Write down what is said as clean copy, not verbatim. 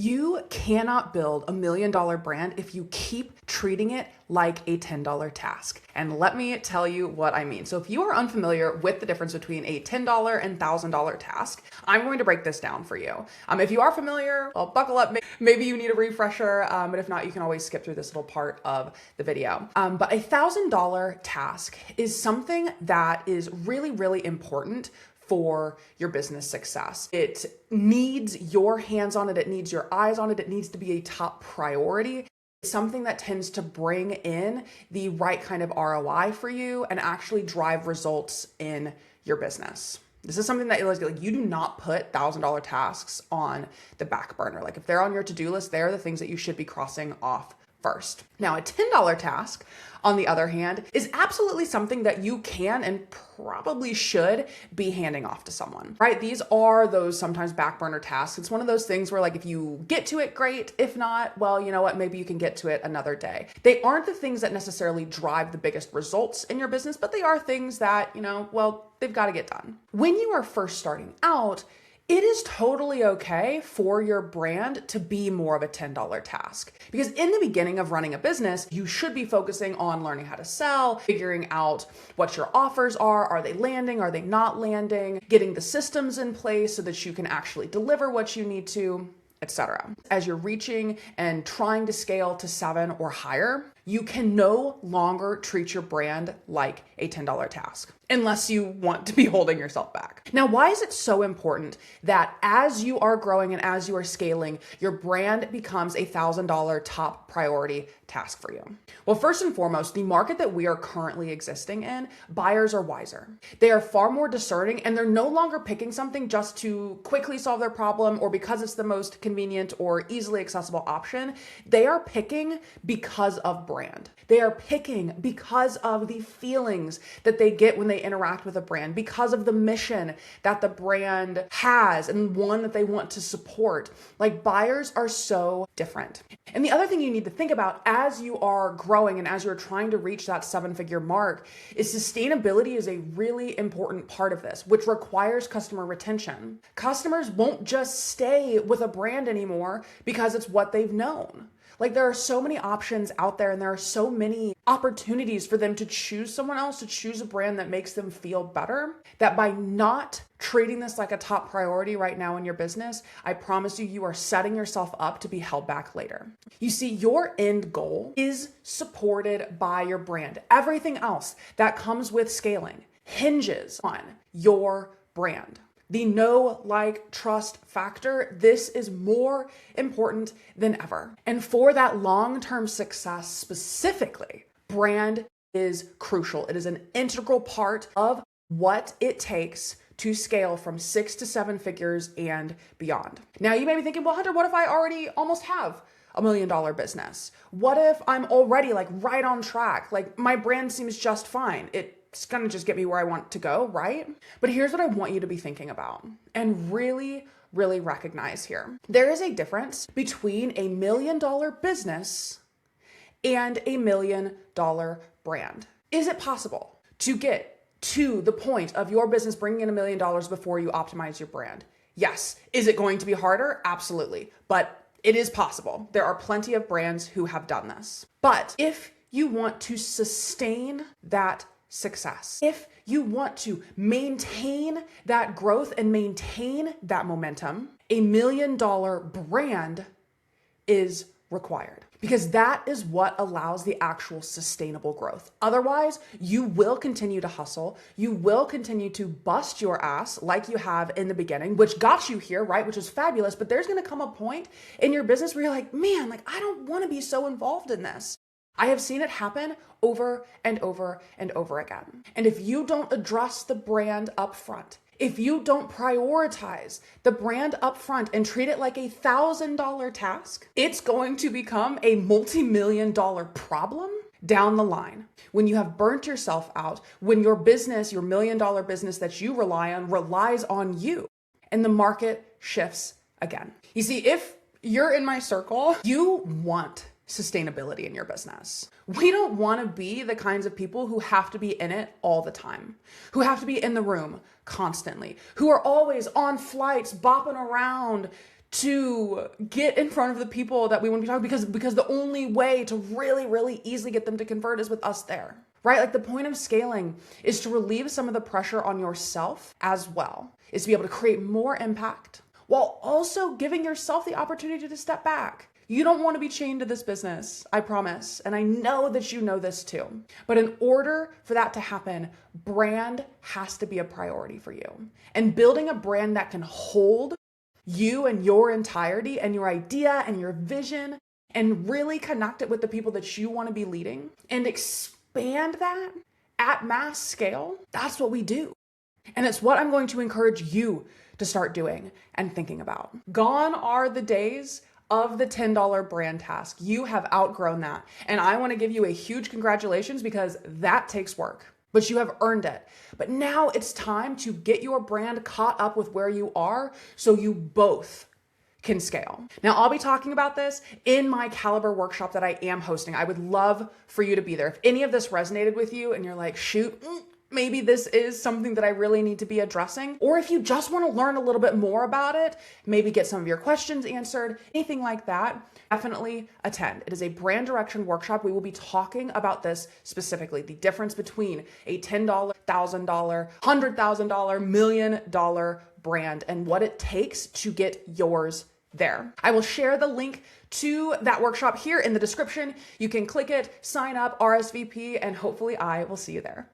You cannot build $1 million brand if you keep treating it like a $10 task. And let me tell you what I mean. So if you are unfamiliar with the difference between a $10 and $1,000 task, I'm going to break this down for you. If you are familiar, well, buckle up. Maybe you need a refresher, but if not, you can always skip through this little part of the video. But a $1,000 task is something that is really, really important for your business success. It needs your hands on it. It needs your eyes on it. It needs to be a top priority. It's something that tends to bring in the right kind of ROI for you and actually drive results in your business. This is something that you do not put $1,000 tasks on the back burner. Like if they're on your to-do list, they're the things that you should be crossing off first. Now, a $10 task, on the other hand, is absolutely something that you can and probably should be handing off to someone, right? These are those sometimes back burner tasks. It's one of those things where like, if you get to it, great. If not, well, you know what, maybe you can get to it another day. They aren't the things that necessarily drive the biggest results in your business, but they are things that, well, they've got to get done. When you are first starting out, it is totally okay for your brand to be more of a $10 task, because in the beginning of running a business, you should be focusing on learning how to sell, figuring out what your offers are. Are they landing? Are they not landing? Getting the systems in place so that you can actually deliver what you need to, etc. As you're reaching and trying to scale to 7 or higher, you can no longer treat your brand like a $10 task unless you want to be holding yourself back. Now, why is it so important that as you are growing and as you are scaling, your brand becomes a $1,000 top priority task for you? Well, first and foremost, the market that we are currently existing in, buyers are wiser. They are far more discerning, and they're no longer picking something just to quickly solve their problem or because it's the most convenient or easily accessible option. They are picking because of brand. They are picking because of the feelings that they get when they interact with a brand, because of the mission that the brand has and one that they want to support. Like, buyers are so different. And the other thing you need to think about as you are growing and as you're trying to reach that 7-figure mark is sustainability is a really important part of this, which requires customer retention. Customers won't just stay with a brand anymore because it's what they've known. Like, there are so many options out there and there are so many opportunities for them to choose someone else, to choose a brand that makes them feel better, that by not treating this like a top priority right now in your business, I promise you, you are setting yourself up to be held back later. You see, your end goal is supported by your brand. Everything else that comes with scaling hinges on your brand. The know, like, trust factor, this is more important than ever. And for that long-term success specifically, brand is crucial. It is an integral part of what it takes to scale from 6 to 7 figures and beyond. Now, you may be thinking, well, Hunter, what if I already almost have $1 million business? What if I'm already right on track? Like, my brand seems just fine. It's gonna just get me where I want to go, right? But here's what I want you to be thinking about and really, really recognize here. There is a difference between a $1 million business and a $1 million brand. Is it possible to get to the point of your business bringing in $1 million before you optimize your brand? Yes. Is it going to be harder? Absolutely. But it is possible. There are plenty of brands who have done this. But if you want to sustain that success, if you want to maintain that growth and maintain that momentum, a $1 million brand is required, because that is what allows the actual sustainable growth. Otherwise, you will continue to hustle. You will continue to bust your ass like you have in the beginning, which got you here, right? Which is fabulous. But there's going to come a point in your business where you're like, man, I don't want to be so involved in this. I have seen it happen over and over and over again. And if you don't address the brand up front, if you don't prioritize the brand up front and treat it like a $1,000 task, it's going to become a multi-million-dollar problem down the line. When you have burnt yourself out, when your business, your $1 million business that you rely on, relies on you, and the market shifts again. You see, if you're in my circle, you want sustainability in your business. We don't want to be the kinds of people who have to be in it all the time, who have to be in the room constantly, who are always on flights, bopping around, to get in front of the people that we want to be talking, because the only way to really, really easily get them to convert is with us there. Right? Like the point of scaling is to relieve some of the pressure on yourself as well, is to be able to create more impact while also giving yourself the opportunity to step back. You don't want to be chained to this business, I promise. And I know that you know this too. But in order for that to happen, brand has to be a priority for you. And building a brand that can hold you and your entirety and your idea and your vision and really connect it with the people that you want to be leading and expand that at mass scale, that's what we do. And it's what I'm going to encourage you to start doing and thinking about. Gone are the days of the $10 brand task. You have outgrown that. And I want to give you a huge congratulations, because that takes work, but you have earned it. But now it's time to get your brand caught up with where you are so you both can scale. Now, I'll be talking about this in my Caliber workshop that I am hosting. I would love for you to be there. If any of this resonated with you and you're like, shoot, maybe this is something that I really need to be addressing, or if you just want to learn a little bit more about it, maybe get some of your questions answered, anything like that, definitely attend. It is a brand direction workshop. We will be talking about this specifically, the difference between a $10, $1,000, $100,000, $1 million brand and what it takes to get yours there. I will share the link to that workshop here in the description. You can click it, sign up, RSVP, and hopefully I will see you there.